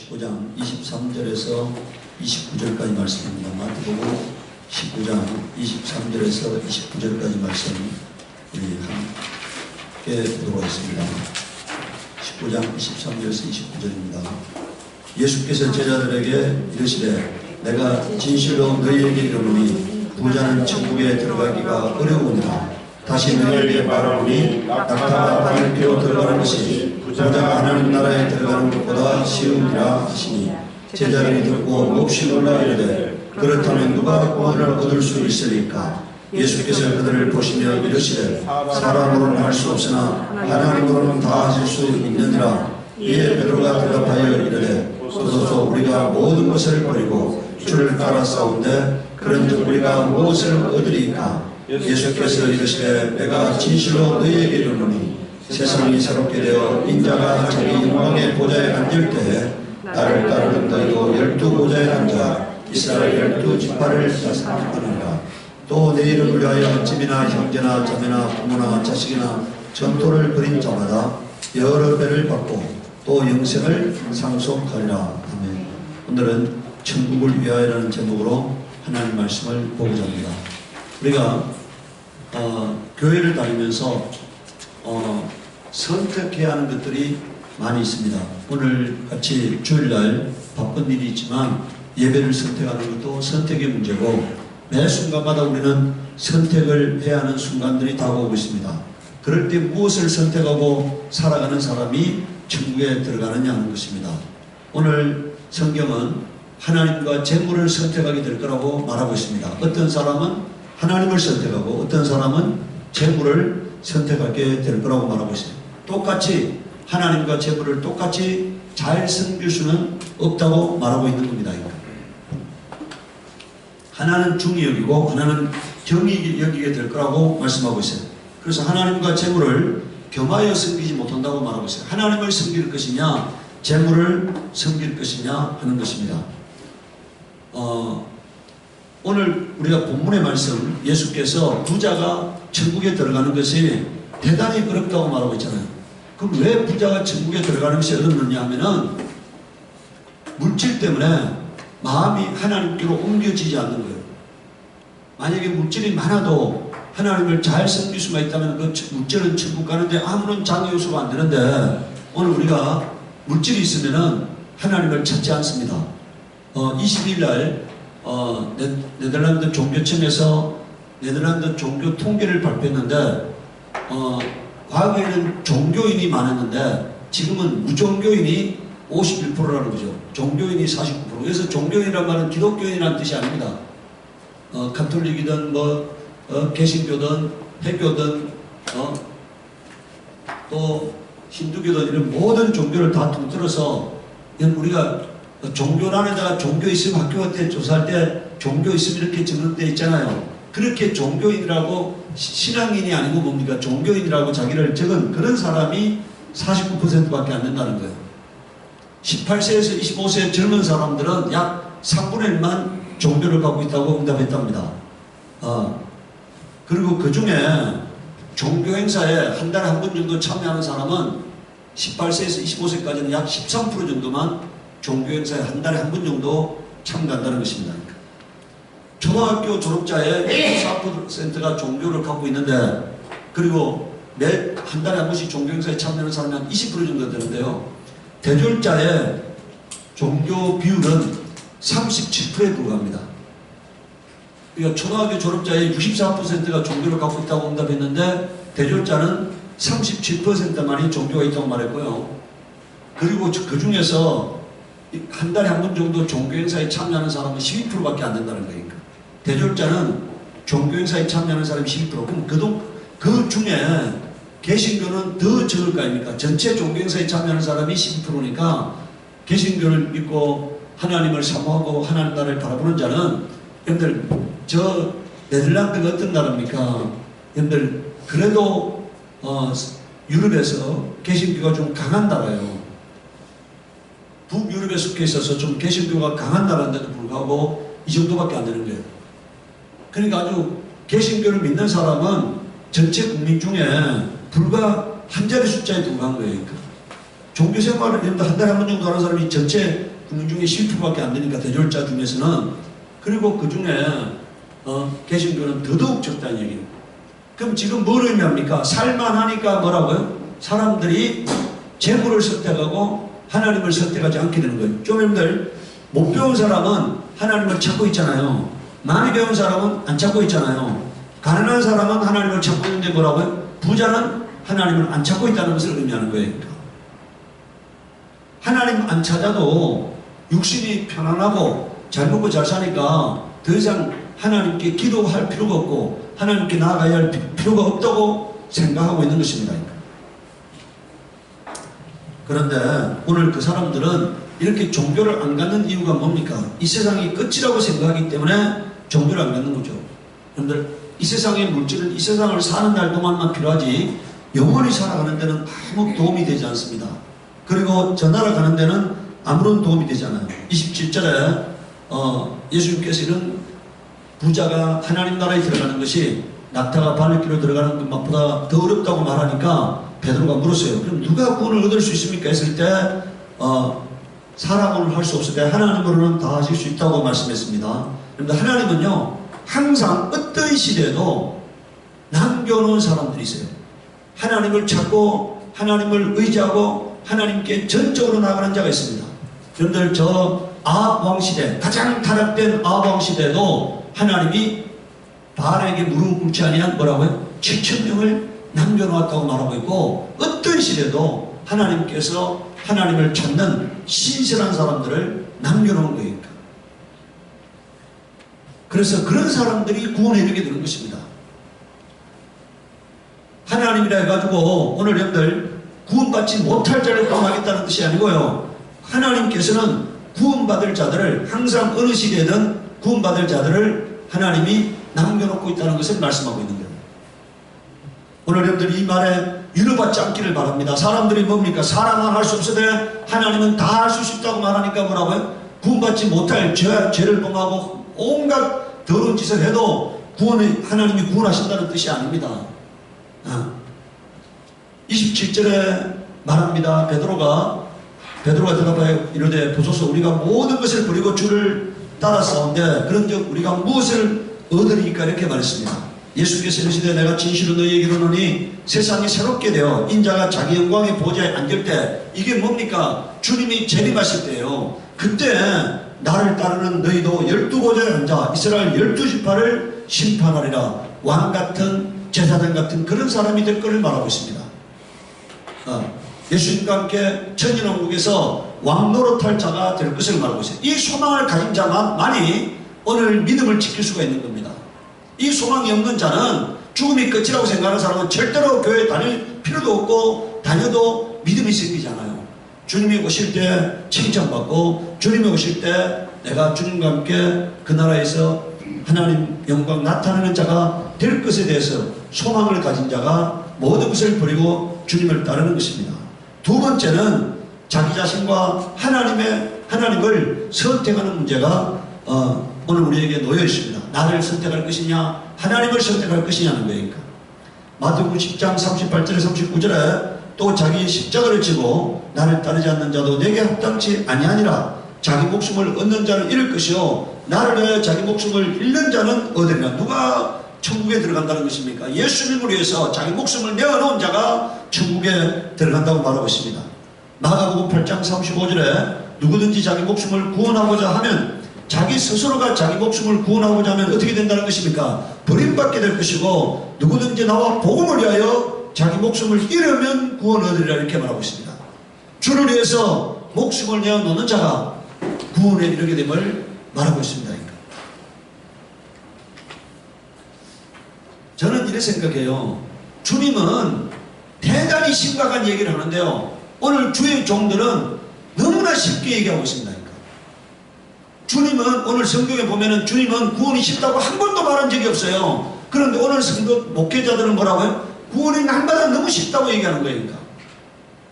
19장 23절에서 29절까지 말씀입니다. 마태복음 19장 23절에서 29절까지 말씀 우리 함께 보도록 하겠습니다. 19장 23절에서 29절입니다. 예수께서 제자들에게 이르시되 내가 진실로 너희에게 이르노니 부자는 천국에 들어가기가 어려우니라. 다시 너희에게 말하노니 낙타가 바늘귀로 들어가는 것이 부자가 하나님 나라에 들어가는 것보다 쉬우니라 하시니 제자들이 듣고 몹시 놀라 이르되 그렇다면 누가 구원을 얻을 수 있으리까? 예수께서 그들을 보시며 이르시되 사람으로는 할 수 없으나 하나님으로는 다 하실 수 있느니라. 이에 베드로가 대답하여 이르되 보소서 우리가 모든 것을 버리고 주를 따라싸운데 그런즉 우리가 무엇을 얻으리까? 예수께서 이르시되 내가 진실로 너희에게 이르노니 세상이 새롭게 되어 인자가 자기 영광의 보좌에 앉을 때에 나를 따르는 너희도 12보좌에 앉아 이스라엘 12지파를 다스리리라. 또 내 이름을 위하여 집이나 형제나 자매나 부모나 자식이나 전토를 벌인 자마다 여러 배를 받고 또 영생을 상속하리라. 아멘. 오늘은 천국을 위하여라는 제목으로 하나님 말씀을 보고자 합니다. 우리가 교회를 다니면서 선택해야 하는 것들이 많이 있습니다. 오늘 같이 주일날 바쁜 일이 있지만 예배를 선택하는 것도 선택의 문제고 매 순간마다 우리는 선택을 해야 하는 순간들이 다가오고 있습니다. 그럴 때 무엇을 선택하고 살아가는 사람이 천국에 들어가느냐 하는 것입니다. 오늘 성경은 하나님과 재물을 선택하게 될 거라고 말하고 있습니다. 어떤 사람은 하나님을 선택하고 어떤 사람은 재물을 선택하게 될 거라고 말하고 있습니다. 똑같이 하나님과 재물을 똑같이 잘 섬길 수는 없다고 말하고 있는 겁니다. 하나는 중히 여기고 하나는 경히 여기게 될 거라고 말씀하고 있어요. 그래서 하나님과 재물을 겸하여 섬기지 못한다고 말하고 있어요. 하나님을 섬길 것이냐 재물을 섬길 것이냐 하는 것입니다. 오늘 우리가 본문의 말씀 예수께서 부자가 천국에 들어가는 것이 대단히 어렵다고 말하고 있잖아요. 그럼 왜 부자가 천국에 들어가는 것이 어렵느냐 하면은 물질 때문에 마음이 하나님께로 옮겨지지 않는 거예요. 만약에 물질이 많아도 하나님을 잘 섬길 수만 있다면 그 물질은 천국 가는데 아무런 장애 요소가 안 되는데 오늘 우리가 물질이 있으면은 하나님을 찾지 않습니다. 20일 날 네덜란드 종교청에서 네덜란드 종교 통계를 발표했는데 과거에는 종교인이 많았는데 지금은 무종교인이 51%라는 거죠. 종교인이 49%. 그래서 종교인이란 말은 기독교인이라는 뜻이 아닙니다. 가톨릭이든 개신교든 회교든 또 힌두교든 이런 모든 종교를 다 통틀어서 우리가 종교란에다가 종교 있으면 학교 갈 때 조사할 때 종교 있으면 이렇게 적는데 있잖아요. 그렇게 종교인이라고 신앙인이 아니고 뭡니까? 종교인이라고 자기를 적은 그런 사람이 49%밖에 안 된다는 거예요. 18세에서 25세 젊은 사람들은 약 3분의 1만 종교를 갖고 있다고 응답했답니다. 그리고 그 중에 종교 행사에 한 달에 한 번 정도 참여하는 사람은 18세에서 25세까지는 약 13% 정도만 종교 행사에 한 달에 한 번 정도 참가한다는 것입니다. 초등학교 졸업자의 24%가 종교를 갖고 있는데 그리고 매 한 달에 한 번씩 종교 행사에 참여하는 사람이 한 20% 정도 되는데요. 대졸자의 종교 비율은 37%에 불과합니다. 그러니까 초등학교 졸업자의 64%가 종교를 갖고 있다고 응답했는데 대졸자는 37%만이 종교가 있다고 말했고요. 그리고 그 중에서 한 달에 한 번 정도 종교행사에 참여하는 사람은 12%밖에 안 된다는 거니까. 대졸자는 종교행사에 참여하는 사람이 12%. 그럼 그 중에 개신교는 더 적을 거 아닙니까? 전체 종교행사에 참여하는 사람이 12%니까 개신교를 믿고 하나님을 사모하고 하나님 나라를 바라보는 자는 여러분들 저 네덜란드가 어떤 나라입니까? 여러분들 그래도 유럽에서 개신교가 좀 강한 나라예요. 북유럽에 속해 있어서 좀 개신교가 강한 나라인데도 불구하고 이 정도밖에 안 되는 거예요. 그러니까 아주 개신교를 믿는 사람은 전체 국민 중에 불과 한 자리 숫자에 불과한 거예요. 종교생활을 한 달에 한 번 정도 하는 사람이 전체 국민 중에 10%밖에 안 되니까 대졸자 중에서는. 그리고 그 중에 개신교는 더더욱 적다는 얘기예요. 그럼 지금 뭘 의미합니까? 살만하니까 뭐라고요? 사람들이 재물을 선택하고 하나님을 선택하지 않게 되는 거예요. 좀 여러분들, 못 배운 사람은 하나님을 찾고 있잖아요. 많이 배운 사람은 안 찾고 있잖아요. 가난한 사람은 하나님을 찾고 있는데 뭐라고요? 부자는 하나님을 안 찾고 있다는 것을 의미하는 거예요. 하나님 안 찾아도 육신이 편안하고 잘 먹고 잘 사니까 더 이상 하나님께 기도할 필요가 없고 하나님께 나아가야 할 필요가 없다고 생각하고 있는 것입니다. 그런데 오늘 그 사람들은 이렇게 종교를 안 갖는 이유가 뭡니까? 이 세상이 끝이라고 생각하기 때문에 종교를 안 갖는 거죠. 여러분들, 이 세상의 물질은 이 세상을 사는 날 동안만 필요하지 영원히 살아가는 데는 아무 도움이 되지 않습니다. 그리고 저 나라 가는 데는 아무런 도움이 되지 않아요. 27절에 예수님께서 이런 부자가 하나님 나라에 들어가는 것이 낙타가 바늘기로 들어가는 것보다 더 어렵다고 말하니까 베드로가 물었어요. 그럼 누가 구원을 얻을 수 있습니까? 했을 때 사람으로는 할 수 없을 때 하나님으로는 다 하실 수 있다고 말씀했습니다. 그런데 하나님은요 항상 어떤 시대에도 남겨놓은 사람들이 있어요. 하나님을 찾고 하나님을 의지하고 하나님께 전적으로 나아가는 자가 있습니다. 여러분들, 저 아합 왕시대, 가장 타락된 아합 왕시대도 하나님이 바알에게 무릎을 꿇지 아니한 뭐라고요? 7,000명을 남겨놓았다고 말하고 있고, 어떤 시대도 하나님께서 하나님을 찾는 신실한 사람들을 남겨놓은 거예요. 그래서 그런 사람들이 구원에 이르게 되는 것입니다. 하나님이라 해가지고 오늘 여러분들 구원받지 못할 자를 구원하겠다는 뜻이 아니고요. 하나님께서는 구원받을 자들을 항상 어느 시대든 구원받을 자들을 하나님이 남겨놓고 있다는 것을 말씀하고 있는 거예요. 오늘 여러분들 이 말에 위로받지 않기를 바랍니다. 사람들이 뭡니까? 사랑만 할 수 없으되 하나님은 다 할 수 있다고 말하니까 뭐라고요? 구원받지 못할 죄를 범하고 온갖 더러운 짓을 해도 하나님이 구원하신다는 뜻이 아닙니다. 27절에 말합니다. 베드로가 대답하여 이르되 보소서, 우리가 모든 것을 버리고 주를 따랐사온데 그런즉 우리가 무엇을 얻으리까? 이렇게 말했습니다. 예수께서 이르시되 내가 진실로 너희에게 이르노니 세상이 새롭게 되어 인자가 자기 영광의 보좌에 앉을 때, 이게 뭡니까? 주님이 재림하실 때예요. 그때 나를 따르는 너희도 12보좌에 앉아 이스라엘 12지파를 심판하리라. 왕같은 제사장 같은 그런 사람이 될 것을 말하고 있습니다. 예수님과 함께 천년왕국에서 왕노릇할 자가 될 것을 말하고 있어요. 이 소망을 가진 자만이 오늘 믿음을 지킬 수가 있는 겁니다. 이 소망이 없는 자는 죽음이 끝이라고 생각하는 사람은 절대로 교회에 다닐 필요도 없고 다녀도 믿음이 생기지 않아요. 주님이 오실 때 칭찬받고 주님이 오실 때 내가 주님과 함께 그 나라에서 하나님 영광 나타내는 자가 될 것에 대해서 소망을 가진 자가 모든 것을 버리고 주님을 따르는 것입니다. 두 번째는 자기 자신과 하나님을 선택하는 문제가 오늘 우리에게 놓여 있습니다. 나를 선택할 것이냐 하나님을 선택할 것이냐는 거예요. 마태복음 10장 38절에 39절에 또 자기 십자가를 지고 나를 따르지 않는 자도 내게 합당치 아니하니라. 자기 목숨을 얻는 자는 잃을 것이요 나를 위하여 자기 목숨을 잃는 자는 얻으리라. 누가 천국에 들어간다는 것입니까? 예수님을 위해서 자기 목숨을 내어놓은 자가 천국에 들어간다고 말하고 있습니다. 마가복음 8장 35절에 누구든지 자기 목숨을 구원하고자 하면, 자기 스스로가 자기 목숨을 구원하고자 하면 어떻게 된다는 것입니까? 버림받게 될 것이고, 누구든지 나와 복음을 위하여 자기 목숨을 잃으면 구원을 얻으리라. 이렇게 말하고 있습니다. 주를 위해서 목숨을 내어놓는 자가 구원에 이르게 됨을 말하고 있습니다. 저는 이렇게 생각해요. 주님은 대단히 심각한 얘기를 하는데요, 오늘 주의 종들은 너무나 쉽게 얘기하고 있습니다. 주님은 오늘 성경에 보면은 주님은 구원이 쉽다고 한 번도 말한 적이 없어요. 그런데 오늘 성도 목회자들은 뭐라고요? 구원이 날마다 너무 쉽다고 얘기하는 거예요.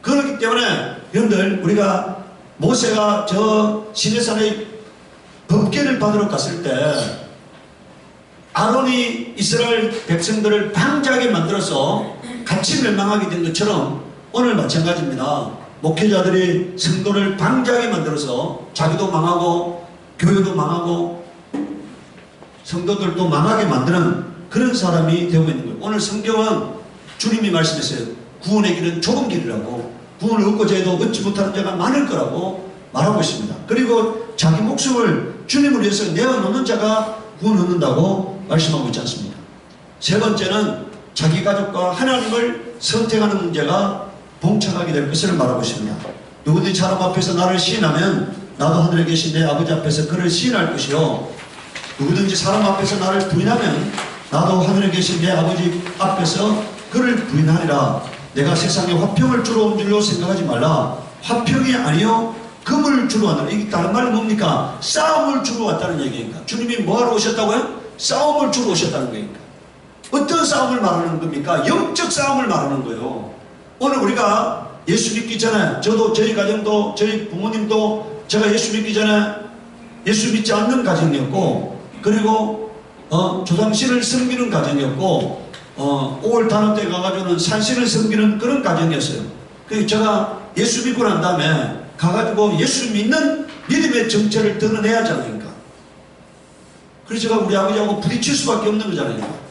그렇기 때문에 여러분들, 우리가 모세가 저 시내산의 법궤를 받으러 갔을 때 아론이 이스라엘 백성들을 방자하게 만들어서 같이 멸망하게 된 것처럼 오늘 마찬가지입니다. 목회자들이 성도를 방장하게 만들어서 자기도 망하고 교회도 망하고 성도들도 망하게 만드는 그런 사람이 되고 있는 거예요. 오늘 성경은 주님이 말씀했어요. 구원의 길은 좁은 길이라고, 구원을 얻고자 해도 얻지 못하는 자가 많을 거라고 말하고 있습니다. 그리고 자기 목숨을 주님을 위해서 내어놓는 자가 구원 얻는다고 말씀하고 있지 않습니까? 세 번째는 자기 가족과 하나님을 선택하는 문제가 봉착하게 될 것을 말하고 있습니다. 누구든지 사람 앞에서 나를 시인하면 나도 하늘에 계신 내 아버지 앞에서 그를 시인할 것이요, 누구든지 사람 앞에서 나를 부인하면 나도 하늘에 계신 내 아버지 앞에서 그를 부인하리라. 내가 세상에 화평을 주러 온 줄로 생각하지 말라. 화평이 아니요 금을 주러 왔다. 이게 다른 말은 뭡니까? 싸움을 주러 왔다는 얘기입니까? 주님이 뭐하러 오셨다고요? 싸움을 주러 오셨다는 거니까. 어떤 싸움을 말하는 겁니까? 영적 싸움을 말하는 거예요. 오늘 우리가 예수 믿기 전에, 저도 저희 가정도 저희 부모님도 제가 예수 믿기 전에 예수 믿지 않는 가정이었고, 그리고 조상신을 섬기는 가정이었고, 5월 단오 때 가가지고는 산신을 섬기는 그런 가정이었어요. 그래서 제가 예수 믿고 난 다음에 가가지고 예수 믿는 믿음의 정체를 드러내야 하지 않습니까? 그래서 제가 우리 아버지하고 부딪힐 수밖에 없는 거잖아요.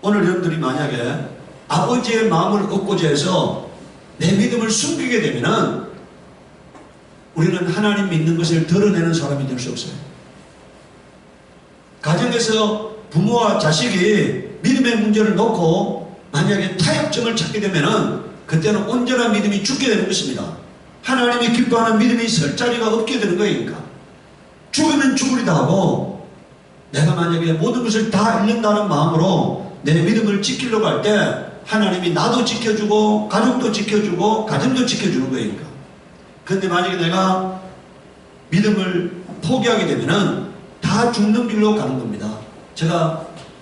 오늘 여러분들이 만약에 아버지의 마음을 얻고자 해서 내 믿음을 숨기게 되면은 우리는 하나님 믿는 것을 드러내는 사람이 될 수 없어요. 가정에서 부모와 자식이 믿음의 문제를 놓고 만약에 타협점을 찾게 되면은 그때는 온전한 믿음이 죽게 되는 것입니다. 하나님이 기뻐하는 믿음이 설 자리가 없게 되는 거니까. 죽으면 죽으리다 하고, 내가 만약에 모든 것을 다 잃는다는 마음으로 내 믿음을 지키려고 할 때 하나님이 나도 지켜주고 가족도 지켜주고 가정도 지켜주는 거니까. 그런데 만약에 내가 믿음을 포기하게 되면은 다 죽는 길로 가는 겁니다.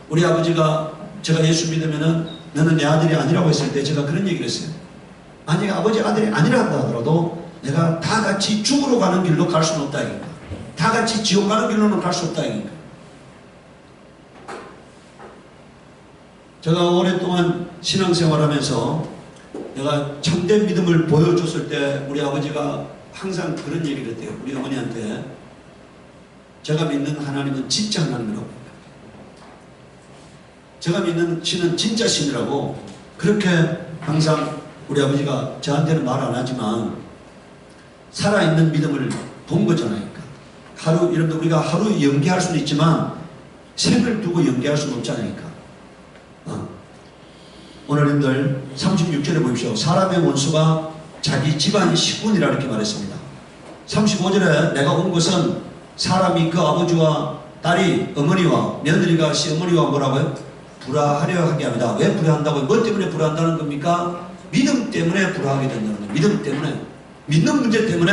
우리 아버지가 제가 예수 믿으면은 너는 내 아들이 아니라고 했을 때 제가 그런 얘기를 했어요. 만약에 아버지 아들이 아니라 한다 하더라도 내가 다 같이 죽으러 가는 길로 갈 수는 없다 이니까. 다 같이 지옥 가는 길로는 갈 수 없다 이니까. 제가 오랫동안 신앙생활하면서 내가 참된 믿음을 보여줬을 때 우리 아버지가 항상 그런 얘기를 했대요. 우리 어머니한테 제가 믿는 하나님은 진짜 하나님이라고, 제가 믿는 신은 진짜 신이라고 그렇게 항상 우리 아버지가 저한테는 말 안 하지만 살아있는 믿음을 본 거잖아요. 하루, 여러분들 우리가 하루 연기할 수는 있지만 생을 두고 연기할 수는 없잖아요. 오늘 여러분들 36절에 보십시오. 사람의 원수가 자기 집안 식군이라 이렇게 말했습니다. 35절에 내가 온 것은 사람이 그 아버지와 딸이 어머니와 며느리가 시어머니와 뭐라고요? 불화하려 하게 합니다. 왜 불화한다고요? 뭐 때문에 불화한다는 겁니까? 믿음 때문에 불화하게 된다는 거예요. 믿음 때문에, 믿는 문제 때문에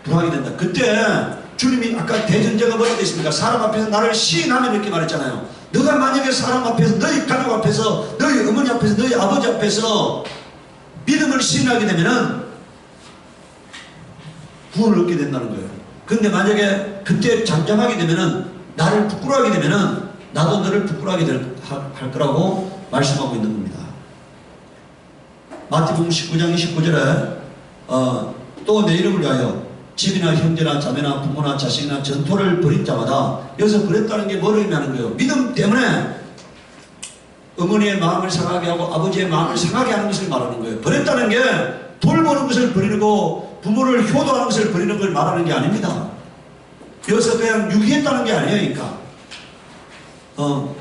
불화하게 된다. 그때 주님이 아까 대전제가 뭐라고 되어 있습니까? 사람 앞에서 나를 시인하면 이렇게 말했잖아요. 너가 만약에 사람 앞에서, 너희 가족 앞에서, 너희 어머니 앞에서, 너희 아버지 앞에서 믿음을 시인하게 되면은 구원을 얻게 된다는 거예요. 그런데 만약에 그때 잠잠하게 되면은, 나를 부끄러워하게 되면은 나도 너를 부끄러워하게 할 거라고 말씀하고 있는 겁니다. 마태복음 19장 29절에 또 내 이름을 위하여 집이나 형제나 자매나 부모나 자식이나 전토를 벌인 자마다, 여기서 그랬다는 게 뭐를 의미하는 거예요? 믿음 때문에 어머니의 마음을 상하게 하고 아버지의 마음을 상하게 하는 것을 말하는 거예요. 버렸다는 게 돌보는 것을 버리고 부모를 효도하는 것을 버리는 걸 말하는 게 아닙니다. 여기서 그냥 유기했다는 게 아니에요. 그러니까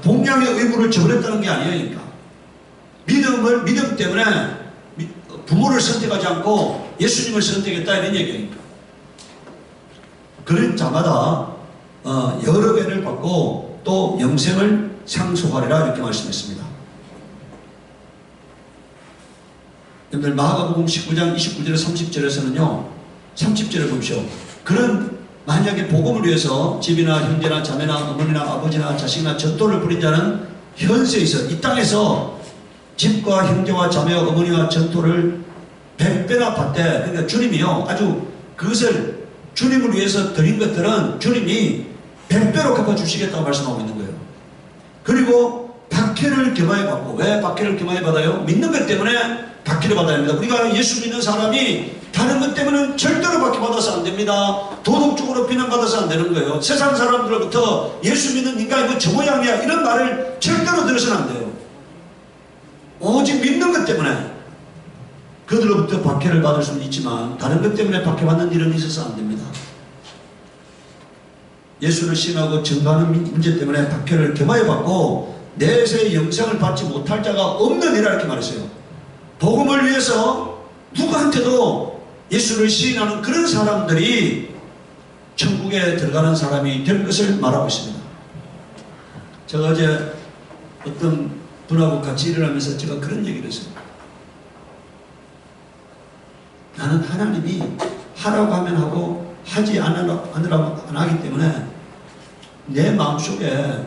복양의 의무를 저버렸다는 게 아니에요. 그러니까 믿음 때문에 부모를 선택하지 않고 예수님을 선택했다 이런 얘기니까. 그런 자마다 여러 배를 받고 또 영생을 상속하리라 이렇게 말씀했습니다. 여러분들 마가복음 19장 29절에 30절에서는요 30절을 보십시오. 그런 만약에 복음을 위해서 집이나 형제나 자매나 어머니나 아버지나 자식이나 전토를 벌인 자는 현세에서 이 땅에서 집과 형제와 자매와 어머니와 전토를 100배나 받되, 그러니까 주님이요 아주 그것을 주님을 위해서 드린 것들은 주님이 100배로 갚아주시겠다고 말씀하고 있는 거예요. 그리고 받기 박해를 겸하여 받고, 왜 박해를 겸하여 받아요? 믿는 것 때문에 박해를 받아야 합니다. 우리가 예수 믿는 사람이 다른 것 때문에는 절대로 박해받아서 안 됩니다. 도덕적으로 비난받아서 안 되는 거예요. 세상 사람들로부터 예수 믿는 인간이 뭐 저 모양이야 이런 말을 절대로 들어서는 안 돼요. 오직 믿는 것 때문에 그들로부터 박해를 받을 수는 있지만 다른 것 때문에 박해받는 일은 있어서 안 됩니다. 예수를 신하고 증거하는 문제 때문에 박해를 겸하여 받고 내세의 영생을 받지 못할 자가 없느니라 이렇게 말했어요. 복음을 위해서 누구한테도 예수를 시인하는 그런 사람들이 천국에 들어가는 사람이 될 것을 말하고 있습니다. 제가 어제 어떤 분하고 같이 일을 하면서 제가 그런 얘기를 했어요. 나는 하나님이 하라고 하면 하고 하지 않으라고 안 하기 때문에 내 마음속에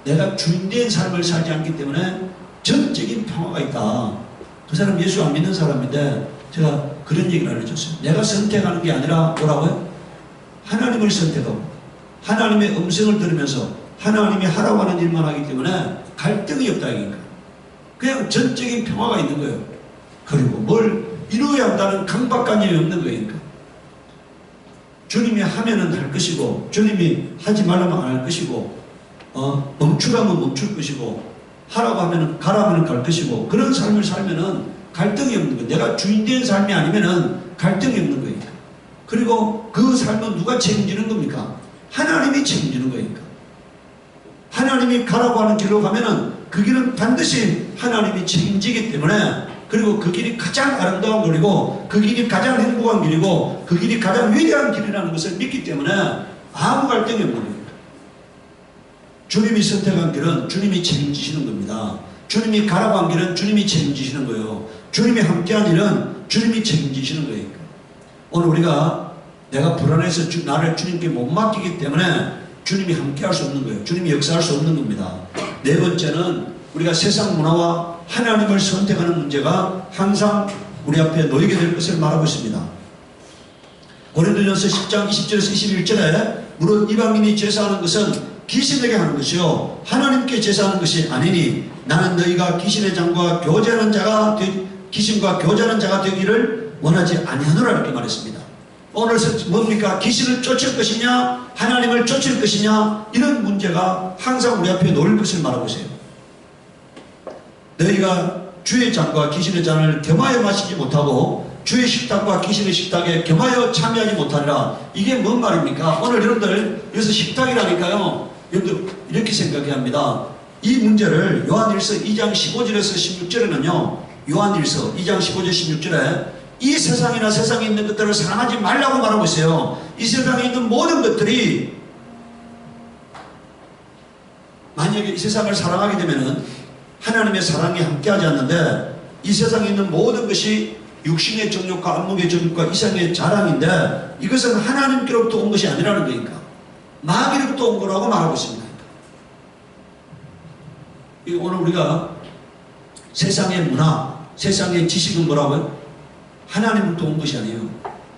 내가 주인된 삶을 살지 않기 때문에 전적인 평화가 있다. 그 사람 예수 안 믿는 사람인데 제가 그런 얘기를 알려줬어요. 내가 선택하는 게 아니라 뭐라고요? 하나님을 선택하고 하나님의 음성을 들으면서 하나님이 하라고 하는 일만 하기 때문에 갈등이 없다 이거니까. 그냥 전적인 평화가 있는 거예요. 그리고 뭘 이루어야 한다는 강박관념이 없는 거니까. 주님이 하면은 할 것이고 주님이 하지 말라면 안 할 것이고 멈추라면 멈출 것이고 하라고 하면은 가라면 갈 것이고 그런 삶을 살면은 갈등이 없는 거예요. 내가 주인된 삶이 아니면은 갈등이 없는 거예요. 그리고 그 삶은 누가 책임지는 겁니까? 하나님이 책임지는 거니까. 하나님이 가라고 하는 길로 가면은 그 길은 반드시 하나님이 책임지기 때문에 그리고 그 길이 가장 아름다운 길이고 그 길이 가장 행복한 길이고 그 길이 가장 위대한 길이라는 것을 믿기 때문에 아무 갈등이 없는 겁니다. 주님이 선택한 길은 주님이 책임지시는 겁니다. 주님이 가라고 한 길은 주님이 책임지시는 거예요. 주님이 함께한 일은 주님이 책임지시는 거예요. 오늘 우리가 내가 불안해서 나를 주님께 못 맡기기 때문에 주님이 함께할 수 없는 거예요. 주님이 역사할 수 없는 겁니다. 네 번째는 우리가 세상 문화와 하나님을 선택하는 문제가 항상 우리 앞에 놓이게 될 것을 말하고 있습니다. 고린도전서 10장 20절에서 21절에 무릇 이방인이 제사하는 것은 귀신에게 하는 것이요 하나님께 제사하는 것이 아니니 나는 너희가 귀신의 장과 교제하는 자가 귀신과 교제하는 자가 되기를 원하지 아니하노라 이렇게 말했습니다. 오늘 뭡니까? 귀신을 쫓을 것이냐 하나님을 쫓을 것이냐 이런 문제가 항상 우리 앞에 놓일 것을 말하고 있어요. 너희가 주의 잔과 귀신의 잔을 겸하여 마시지 못하고 주의 식탁과 귀신의 식탁에 겸하여 참여하지 못하리라. 이게 뭔 말입니까? 오늘 여러분들 여기서 식탁이라니까요. 여러분들 이렇게 생각해야 합니다. 이 문제를 요한일서 2장 15절에서 16절에는요. 요한일서 2장 15절 16절에 이 세상이나 세상에 있는 것들을 사랑하지 말라고 말하고 있어요. 이 세상에 있는 모든 것들이 만약에 이 세상을 사랑하게 되면은 하나님의 사랑이 함께하지 않는데 이 세상에 있는 모든 것이 육신의 정욕과 안목의 정욕과 이상의 자랑인데 이것은 하나님께로부터 온 것이 아니라는 거니까 마귀로부터 온 거라고 말하고 있습니다. 오늘 우리가 세상의 문화, 세상의 지식은 뭐라고요? 하나님으로부터 온 것이 아니에요.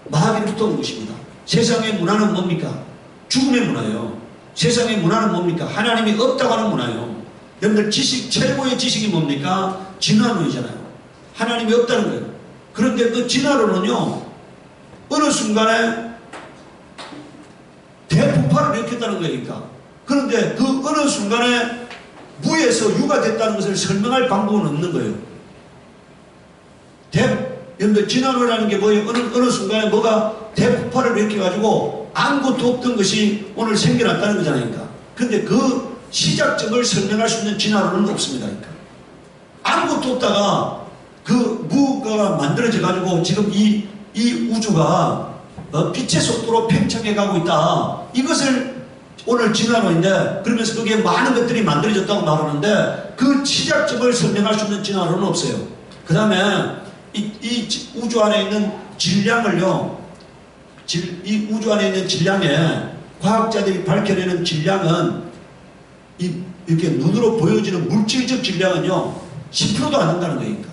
마귀로부터 온 것입니다. 세상의 문화는 뭡니까? 죽음의 문화예요. 세상의 문화는 뭡니까? 하나님이 없다고 하는 문화예요. 여러분들 지식, 최고의 지식이 뭡니까? 진화론이잖아요. 하나님이 없다는 거예요. 그런데 그 진화론은요, 어느 순간에 대폭발을 일으켰다는 거니까. 그런데 그 어느 순간에 무에서 유가 됐다는 것을 설명할 방법은 없는 거예요. 여러분들 진화론이라는 게 뭐예요? 어느 순간에 뭐가 대폭발을 일으켜가지고 아무것도 없던 것이 오늘 생겨났다는 거잖아요. 그런데 그 시작점을 설명할 수 있는 진화론은 없습니다. 그러니까. 아무것도 없다가 그 무가 만들어져 가지고 지금 이 우주가 빛의 속도로 팽창해 가고 있다. 이것을 오늘 진화론인데 그러면서 거기에 많은 것들이 만들어졌다고 말하는데 그 시작점을 설명할 수 있는 진화론은 없어요. 그 다음에 이 우주 안에 있는 질량을요, 이 우주 안에 있는 질량에 과학자들이 밝혀내는 질량은 이렇게 눈으로 보여지는 물질적 질량은요 10%도 안 된다는 거니까.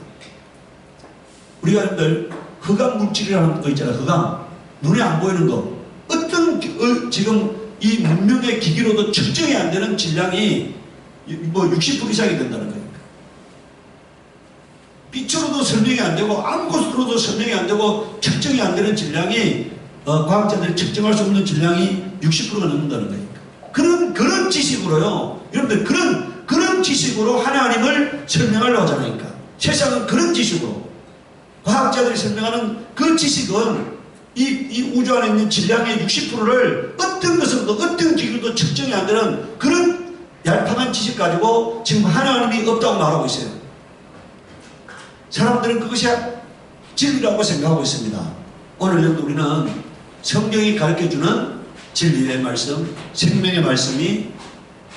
우리가 여러분들 흑암 물질이라는 거 있잖아요. 흑암, 눈에 안 보이는 거, 어떤 지금 이 문명의 기기로도 측정이 안 되는 질량이 뭐 60% 이상이 된다는 거니까. 되고 아무것으로도 설명이 안 되고 측정이 안 되는 질량이 과학자들이 측정할 수 없는 질량이 60%가 넘는다는 거예요. 그런 지식으로요. 여러분들 그런 지식으로 하나님을 설명하려고 하잖아요. 그러니까. 세상은 그런 지식으로 과학자들이 설명하는 그 지식은 이 우주 안에 있는 질량의 60%를 어떤 것으로도 어떤 기구도 측정이 안 되는 그런 얄팍한 지식 가지고 지금 하나님이 없다고 말하고 있어요. 사람들은 그것이 진리라고 생각하고 있습니다. 오늘 우리는 성경이 가르쳐주는 진리의 말씀, 생명의 말씀이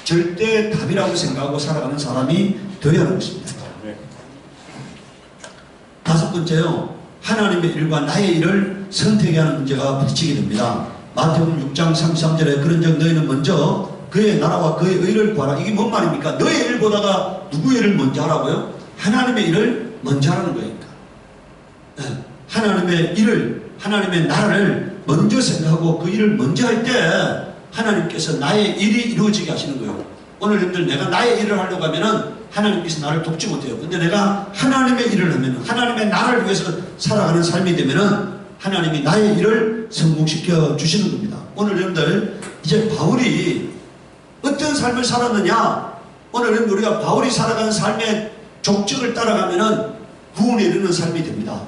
절대 답이라고 생각하고 살아가는 사람이 되어야 하는 것입니다. 다섯 번째요. 하나님의 일과 나의 일을 선택해야 하는 문제가 부딪히게 됩니다. 마태복음 6장 33절에 그런즉 너희는 먼저 그의 나라와 그의 의를 구하라. 이게 뭔 말입니까? 너의 일을 보다가 누구의 일을 먼저 하라고요? 하나님의 일을 먼저 하라는 거니까. 하나님의 일을, 하나님의 나라를 먼저 생각하고 그 일을 먼저 할 때 하나님께서 나의 일이 이루어지게 하시는 거예요. 오늘 여러분들 내가 나의 일을 하려고 하면은 하나님께서 나를 돕지 못해요. 근데 내가 하나님의 일을 하면, 하나님의 나라를 위해서 살아가는 삶이 되면은 하나님이 나의 일을 성공시켜 주시는 겁니다. 오늘 여러분들 이제 바울이 어떤 삶을 살았느냐? 오늘 여러분들 우리가 바울이 살아가는 삶의 족적을 따라가면은 구원에 이르는 삶이 됩니다.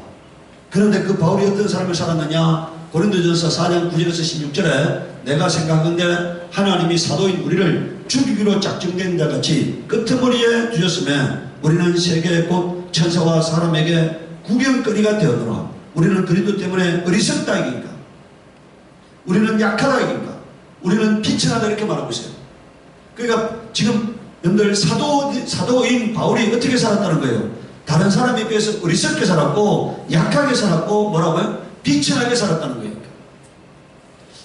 그런데 그 바울이 어떤 삶을 살았느냐? 고린도전서 4장 9절에서 16절에 내가 생각하건대 하나님이 사도인 우리를 죽이기로 작정된 자같이 끄트머리에 두셨으며 우리는 세계 곧 천사와 사람에게 구경거리가 되었노라. 우리는 그리스도 때문에 어리석다 이긴가? 우리는 약하다 이긴가? 우리는 비천하다 이렇게 말하고 있어요. 그러니까 지금 여러분들 사도인 바울이 어떻게 살았다는 거예요? 다른 사람에 비해서 어리석게 살았고 약하게 살았고 뭐라고요? 비천하게 살았다는 거예요.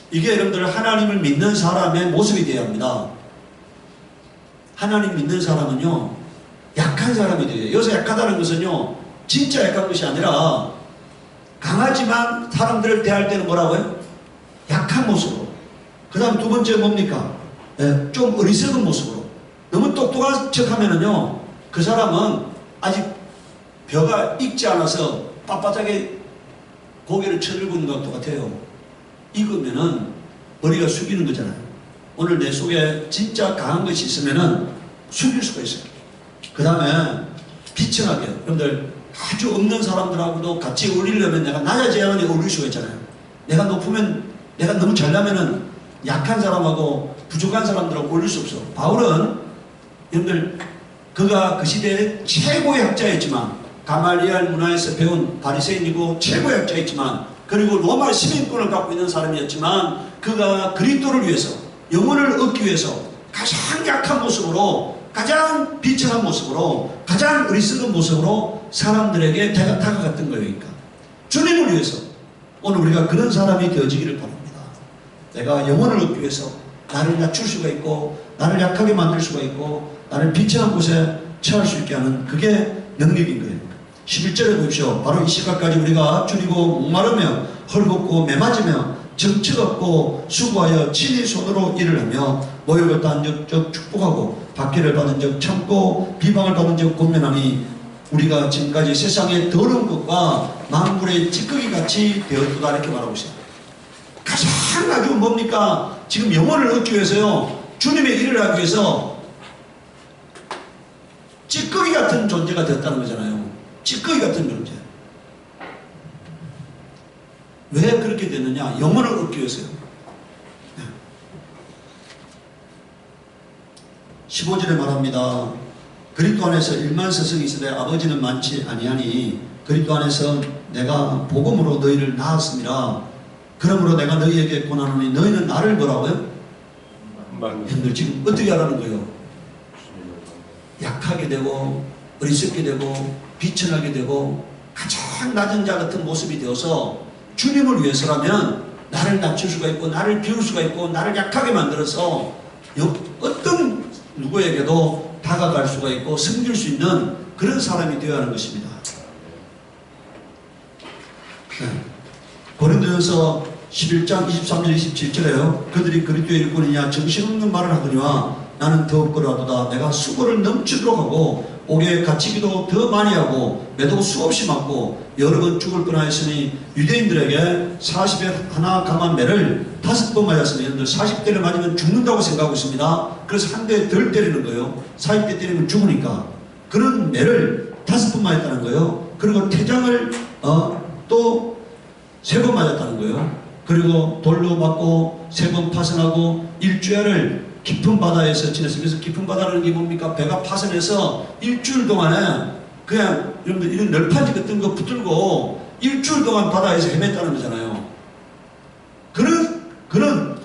이게 여러분들 하나님을 믿는 사람의 모습이 되어야 합니다. 하나님 믿는 사람은요 약한 사람이 돼요. 여기서 약하다는 것은요 진짜 약한 것이 아니라 강하지만 사람들을 대할 때는 뭐라고요? 약한 모습으로. 그 다음 두 번째 뭡니까? 좀 어리석은 모습으로. 너무 똑똑한 척 하면은요 그 사람은 아직 벼가 익지 않아서 빳빳하게 고개를 쳐들고 있는 것과 똑같아요. 익으면은 머리가 숙이는 거잖아요. 오늘 내 속에 진짜 강한 것이 있으면은 숙일 수가 있어요. 그 다음에 비천하게 여러분들 아주 없는 사람들하고도 같이 어울리려면 내가 낮아져야만 어울릴 수가 있잖아요. 내가 높으면 내가 너무 잘나면은 약한 사람하고 부족한 사람들하고 어울릴 수 없어. 바울은 여러분들 그가 그 시대의 최고의 학자였지만 가말리알 문화에서 배운 바리새인이고 최고의 학자였지만 그리고 로마 시민권을 갖고 있는 사람이었지만 그가 그리스도를 위해서 영혼을 얻기 위해서 가장 약한 모습으로 가장 비천한 모습으로 가장 어리석은 모습으로 사람들에게 다가갔던 거예요. 그러니까 주님을 위해서 오늘 우리가 그런 사람이 되어지기를 바랍니다. 내가 영혼을 얻기 위해서 나를 낮출 수가 있고 나를 약하게 만들 수가 있고 나를 비천한 곳에 처할 수 있게 하는 그게 능력인 거예요. 11절에 보십시오. 바로 이 시각까지 우리가 줄이고 목마르며 헐겁고 매맞으며 정처 없고 수고하여 친히 손으로 일을 하며 모욕을 받은 적 축복하고 박해를 받은 적 참고 비방을 받은 적 권면하니 우리가 지금까지 세상의 더러운 것과 만물의 찌꺼기 같이 되었다 이렇게 말하고 있어요. 가장 아주 뭡니까? 지금 영혼을 얻기 위해서요 주님의 일을 하기 위해서 찌꺼기 같은 존재가 되었다는 거잖아요. 찌꺼기 같은 존재. 왜 그렇게 됐느냐? 영혼을 얻기 위해서요. 15절에 말합니다. 그리스도 안에서 일만 세상이 있으되 아버지는 많지 아니하니 그리스도 안에서 내가 복음으로 너희를 낳았습니다. 그러므로 내가 너희에게 권하노니 너희는 나를 뭐라고요? 형들 지금 어떻게 하라는 거예요? 약하게 되고 어리석게 되고 비천하게 되고 가장 낮은 자 같은 모습이 되어서 주님을 위해서라면 나를 낮출 수가 있고 나를 비울 수가 있고 나를 약하게 만들어서 어떤 누구에게도 다가갈 수가 있고 섬길 수 있는 그런 사람이 되어야 하는 것입니다. 고린도전서 11장 23절 27절에요. 그들이 그리스도의 일꾼이냐 정신없는 말을 하거니와 나는 더욱거라도다 내가 수고를 넘치도록 하고 옥에 갇히기도 더 많이 하고 매도 수없이 맞고 여러 번 죽을 뻔하였으니 유대인들에게 40에 하나 감한 매를 5번 맞았으니 여러분들 40대를 맞으면 죽는다고 생각하고 있습니다. 그래서 한 대 덜 때리는 거예요. 40대 때리면 죽으니까. 그런 매를 5번 맞았다는 거예요. 그리고 태장을 또 3번 맞았다는 거예요. 그리고 돌로 맞고 3번 파손하고 일주일을 깊은 바다에서 지냈어요. 그래서 깊은 바다라는 게 뭡니까? 배가 파손해서 일주일 동안에 그냥 여러분들 이런 널판지 같은 거 붙들고 일주일 동안 바다에서 헤맸다는 거잖아요. 그런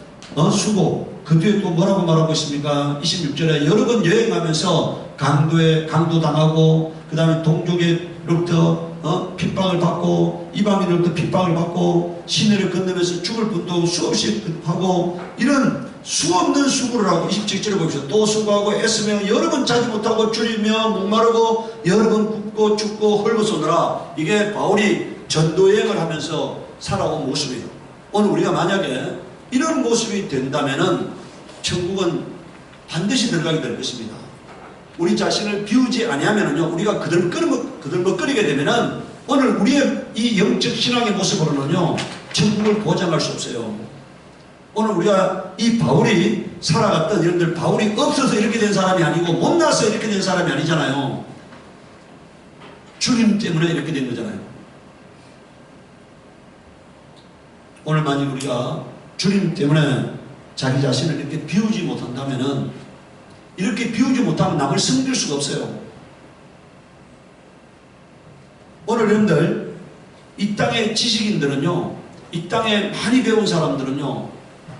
수고. 그 뒤에 또 뭐라고 말하고 있습니까? 26절에 여러 번 여행하면서 강도 당하고 그 다음에 동족으로부터 핍박을 받고 이방인으로부터 핍박을 받고 시내를 건너면서 죽을 분도 수없이 하고 이런 수없는 수고를 하고 27절에 보십시오. 또 수고하고 애쓰며 여러 번 자지 못하고 줄이며 목마르고 여러 번 굶고 죽고 헐벗어느라. 이게 바울이 전도여행을 하면서 살아온 모습이에요. 오늘 우리가 만약에 이런 모습이 된다면은 천국은 반드시 들어가게 될 것입니다. 우리 자신을 비우지 아니하면은요, 우리가 그들먹거리게 되면은 오늘 우리의 이 영적 신앙의 모습으로는요, 천국을 보장할 수 없어요. 오늘 우리가 이 바울이 살아갔던 여러분들, 바울이 없어서 이렇게 된 사람이 아니고 못나서 이렇게 된 사람이 아니잖아요. 주님 때문에 이렇게 된 거잖아요. 오늘 만약 우리가 주님 때문에 자기 자신을 이렇게 비우지 못한다면은, 이렇게 비우지 못하면 남을 섬길 수가 없어요. 오늘 여러분들, 이 땅의 지식인들은요, 이 땅에 많이 배운 사람들은요,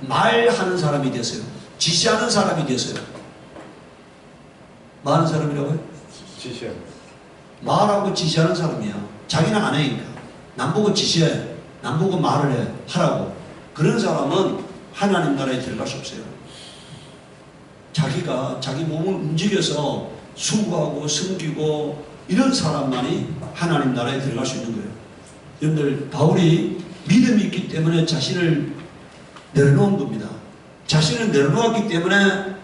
말하는 사람이 됐어요. 지시하는 사람이 됐어요. 말하는 사람이라고요? 지시하는. 말하고 지시하는 사람이야. 자기는 안 해니까. 남보고 지시해. 남보고 말을 해. 하라고. 그런 사람은 하나님 나라에 들어갈 수 없어요. 자기가 자기 몸을 움직여서 수고하고 섬기고 이런 사람만이 하나님 나라에 들어갈 수 있는 거예요. 여러분들, 바울이 믿음이 있기 때문에 자신을 내려놓은 겁니다. 자신을 내려놓았기 때문에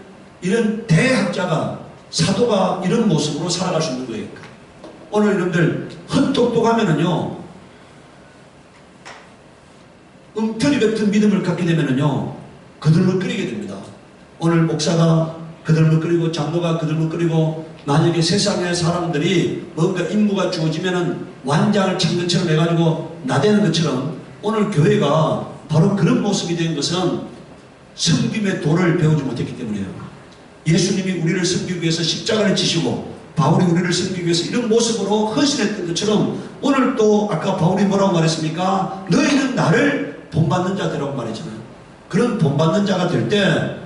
이런 대학자가, 사도가 이런 모습으로 살아갈 수 있는 거예요. 오늘 여러분들 헛똑똑하면은요, 엉터리 같은 믿음을 갖게 되면은요, 그들먹거리게 됩니다. 오늘 목사가 그들먹거리고 장로가 그들먹거리고, 만약에 세상의 사람들이 뭔가 임무가 주어지면은 완장을 찬 것처럼 해가지고 나대는 것처럼, 오늘 교회가 바로 그런 모습이 된 것은 섬김의 도를 배우지 못했기 때문이에요. 예수님이 우리를 섬기기 위해서 십자가를 지시고 바울이 우리를 섬기기 위해서 이런 모습으로 헌신했던 것처럼, 오늘 또 아까 바울이 뭐라고 말했습니까? 너희는 나를 본받는 자들이라고 말했잖아요. 그런 본받는 자가 될 때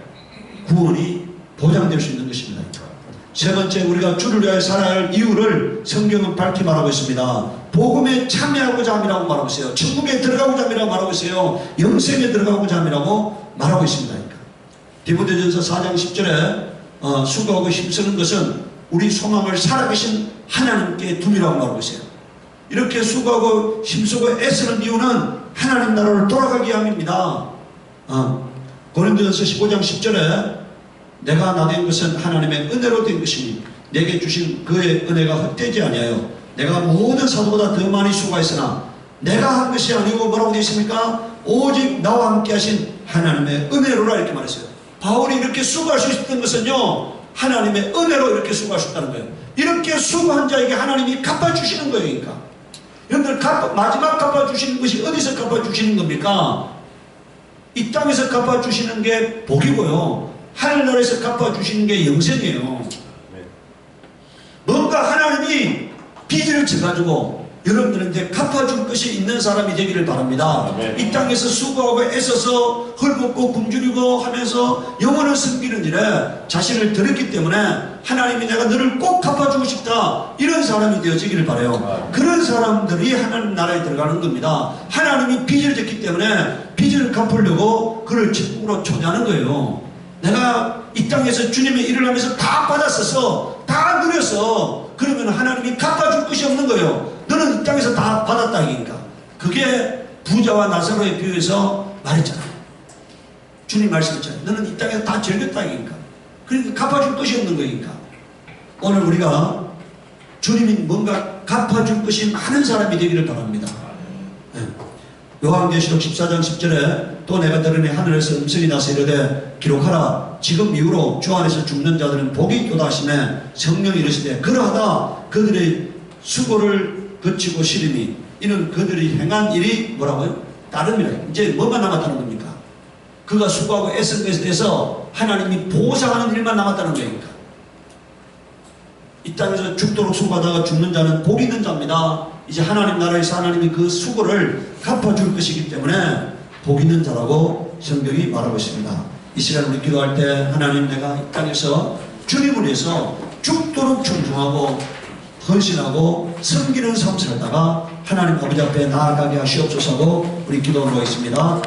구원이 보장될 수 있는 것입니다. 세 번째, 우리가 주를 위하여 살아야 할 이유를 성경은 밝히 말하고 있습니다. 복음에 참여하고자 함이라고 말하고 있어요. 천국에 들어가고자 함이라고 말하고 있어요. 영생에 들어가고자 함이라고 말하고 있습니다. 디모데전서 4장 10절에 수고하고 힘쓰는 것은 우리 소망을 살아계신 하나님께 둠이라고 말하고 있어요. 이렇게 수고하고 힘쓰고 애쓰는 이유는 하나님 나라를 돌아가기 위함입니다. 고린도전서 15장 10절에 내가 나된 것은 하나님의 은혜로 된 것이니 내게 주신 그의 은혜가 헛되지 아니하여 내가 모든 사도보다 더 많이 수고했으나 내가 한 것이 아니고 뭐라고 되어 있습니까? 오직 나와 함께 하신 하나님의 은혜로라 이렇게 말했어요. 바울이 이렇게 수고할 수 있었던 것은요, 하나님의 은혜로 이렇게 수고할 수 있다는 거예요. 이렇게 수고한 자에게 하나님이 갚아주시는 거예요. 그러니까 여러분들, 마지막 갚아주시는 것이 어디서 갚아주시는 겁니까? 이 땅에서 갚아주시는 게 복이고요, 하늘나라에서 갚아주시는 게 영생이에요. 뭔가 하나님이 빚을 져가지고 여러분들한테 갚아줄 것이 있는 사람이 되기를 바랍니다. 이 땅에서 수고하고 애써서 헐벗고 굶주리고 하면서 영혼을 섬기는 일에 자신을 들였기 때문에 하나님이 내가 너를 꼭 갚아주고 싶다, 이런 사람이 되어지기를 바라요. 그런 사람들이 하나님 나라에 들어가는 겁니다. 하나님이 빚을 졌기 때문에 빚을 갚으려고 그를 천국으로 초대하는 거예요. 내가 이 땅에서 주님의 일을 하면서 다 받았어서, 다 누려서, 그러면 하나님이 갚아줄 것이 없는 거예요. 너는 이 땅에서 다 받았다 이니까. 그게 부자와 나사로의 비유에서 말했잖아요. 주님 말씀했잖아요. 너는 이 땅에서 다 즐겼다 이니까. 그러니까 갚아줄 것이 없는 거니까. 오늘 우리가 주님이 뭔가 갚아줄 것이 많은 사람이 되기를 바랍니다. 네. 요한계시록 14장 10절에 또 내가 들으니 하늘에서 음성이 나서 이르되 기록하라. 지금 이후로 주 안에서 죽는 자들은 복이 있도다 하시매 성령이 이르시되 그러하다 그들의 수고를 거치고 시름이 이는 그들이 행한 일이 뭐라고요? 다름이라. 이제 뭐만 남았다는 겁니까? 그가 수고하고 애쓴 것에 대해서 하나님이 보상하는 일만 남았다는 거니까. 이 땅에서 죽도록 수고하다가 죽는 자는 복 있는 자입니다. 이제 하나님 나라에서 하나님이 그 수고를 갚아줄 것이기 때문에 복 있는 자라고 성경이 말하고 있습니다. 이 시간 우리 기도할 때 하나님 내가 이 땅에서 주님을 위해서 죽도록 충성하고 헌신하고 섬기는 삶 살다가 하나님 아버지 앞에 나아가게 하시옵소서 하고 우리 기도하고 있습니다.